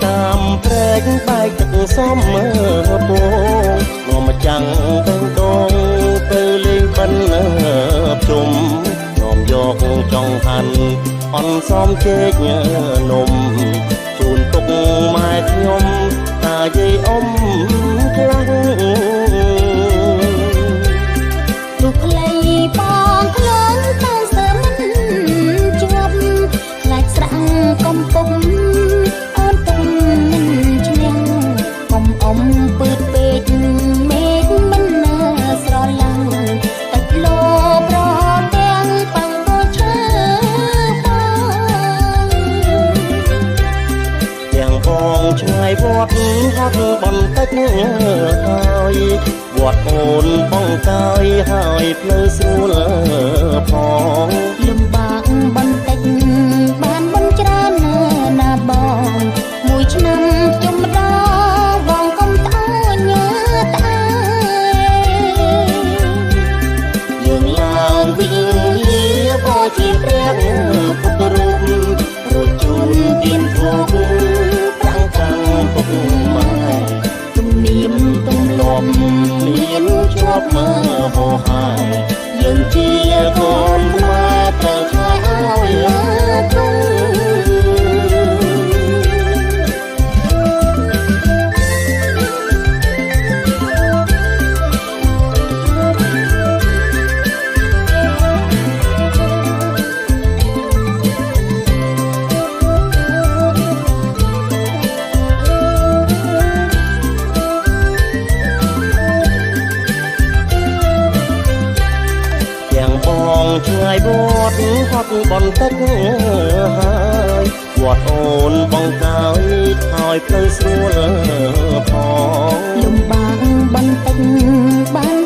តាមព្រែកបែកទឹកសំមើពងងមកចាំងទៅដងទៅលេងបិណ្ឌជុំនាំយកចង់ហាន់អន់សំជែកនំជូនទុកម៉ែខ្ញុំតាយាយអ៊ំខ្លាំងទុកលៃបងខ្លួនតាសើមិនជាប់ខ្លាចស្រាំងកំពុំអូនទុំមិនឈ្នះកុំអ៊ំពើពេកមេឃមិនស្រឡាំងទឹកលោប្រទាំងបាំងក៏ឈើទាំងបងឆ្ងាយវត្តហត់បន្តិចហើយវត្តអូនបងកាយហើយផ្លូវស្រួលផងលំបាកបន្តិចបានបន់ច្រើនណាបងមួយឆ្នាំជុំម្ដងបងកុំត្អូញញើត្អើយើងឡើងវិញក៏ជាព្រះពុទ្ធរូបរួចជូនទានធូបប្រាំងកាំងពុកម៉ែទំនៀមទម្លាប់មានជាប់មើលហោហាយយើងជាកូនខ្មែរត្រូវឆ្លើយឲ្យទូឆ្ងាយវត្តហត់បន្តិចហើយវត្តអូនបងកាយហើយផ្លូវស្រួលផងលំបាកបន្តិចបាន